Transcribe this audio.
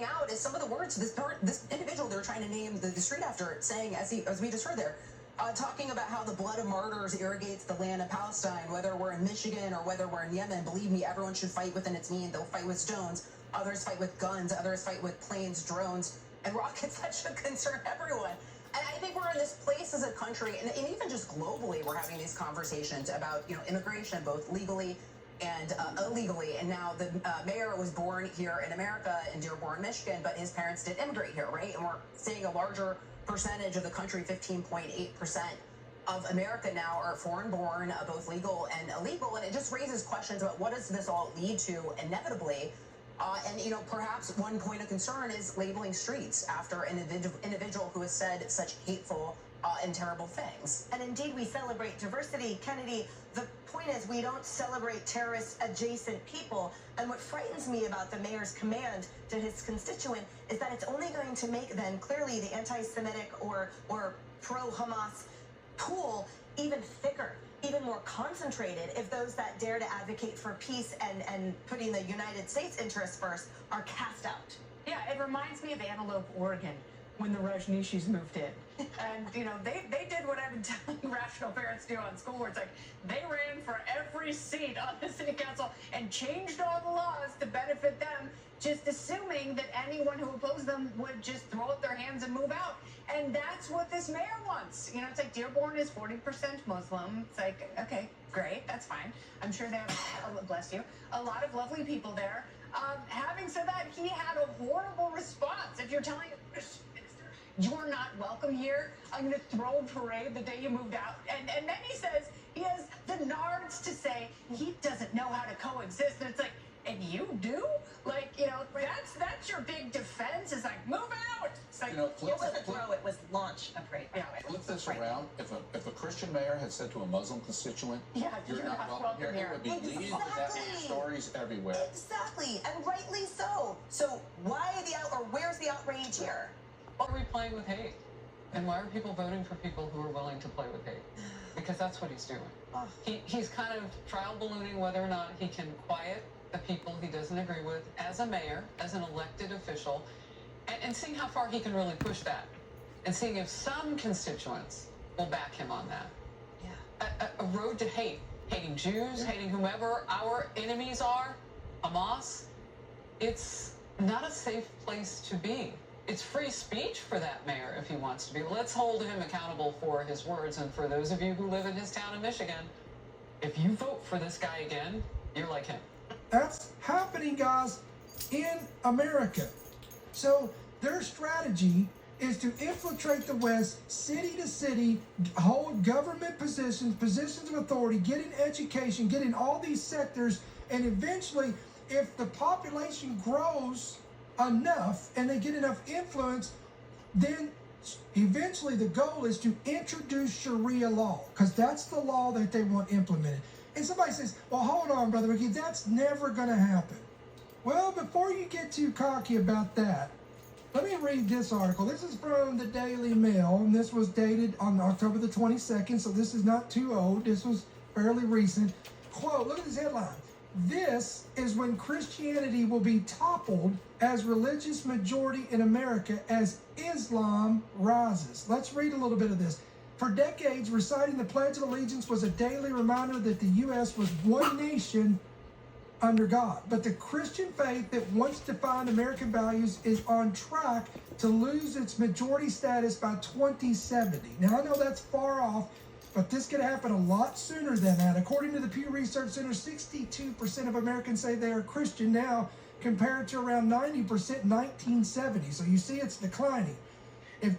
pointing out is some of the words this individual they're trying to name the street after, saying, as we just heard there, talking about how the blood of martyrs irrigates the land of Palestine, whether we're in Michigan or whether we're in Yemen. Believe me, everyone should fight within its means. They'll fight with stones. Others fight with guns. Others fight with planes, drones, and rockets. That should concern everyone. And I think we're in this place as a country, and even just globally, we're having these conversations about, immigration, both legally and illegally. And now the mayor was born here in America, in Dearborn, Michigan, but his parents did immigrate here, right? And we're seeing a larger percentage of the country, 15.8% of America now are foreign-born, both legal and illegal. And it just raises questions about what does this all lead to inevitably. And perhaps one point of concern is labeling streets after an individual who has said such hateful and terrible things. And indeed, we celebrate diversity. Kennedy, the point is we don't celebrate terrorist-adjacent people. And what frightens me about the mayor's command to his constituent is that it's only going to make then clearly the anti-Semitic or pro-Hamas pool even thicker, even more concentrated, if those that dare to advocate for peace and putting the United States interests first are cast out. Yeah, it reminds me of Antelope, Oregon, when the Rajneeshis moved in. And, they did what I've been telling rational parents do on school, where it's like they ran for every seat on the city council and changed all the laws to benefit them, just assuming that anyone who opposed them would just throw up their hands and move out. And that's what this mayor wants. It's like Dearborn is 40% Muslim. It's like, okay, great, that's fine. I'm sure they have, bless you, a lot of lovely people there. Having said that, he had a horrible response. If you're telling a Christian minister, you're not welcome here, I'm going to throw a parade the day you moved out. And then he says he has the nards to say he doesn't know how to coexist. And it's like, and you do? Like, that's your big defense, is like, move out. It's like, it wasn't throw, it was launch a parade. Yeah, flip this around. If a Christian mayor had said to a Muslim constituent, you're not welcome here, it would be leading disaster stories everywhere. Exactly, and rightly so. So where's the outrage here? Why are we playing with hate? And why are people voting for people who are willing to play with hate? Because that's what he's doing. He's kind of trial ballooning whether or not he can quiet the people he doesn't agree with as a mayor, as an elected official, and seeing how far he can really push that, and seeing if some constituents will back him on that. Yeah. A road to hate, hating Jews, hating whomever our enemies are, Hamas, it's not a safe place to be. It's free speech for that mayor if he wants to be. Let's hold him accountable for his words. And for those of you who live in his town in Michigan, if you vote for this guy again, you're like him. That's happening, guys, in America. So their strategy is to infiltrate the West, city to city, hold government positions of authority, get in education, get in all these sectors, and eventually, if the population grows enough and they get enough influence, then eventually the goal is to introduce Sharia law, because that's the law that they want implemented. And somebody says, well, hold on, Brother Ricky, that's never going to happen. Well, before you get too cocky about that, let me read this article. This is from the Daily Mail, and this was dated on October the 22nd, so this is not too old. This was fairly recent. Quote, look at this headline. This is when Christianity will be toppled as religious majority in America as Islam rises. Let's read a little bit of this. For decades, reciting the Pledge of Allegiance was a daily reminder that the U.S. was one nation under God. But the Christian faith that once defined American values is on track to lose its majority status by 2070. Now, I know that's far off, but this could happen a lot sooner than that. According to the Pew Research Center, 62% of Americans say they are Christian now, compared to around 90% in 1970. So you see it's declining. If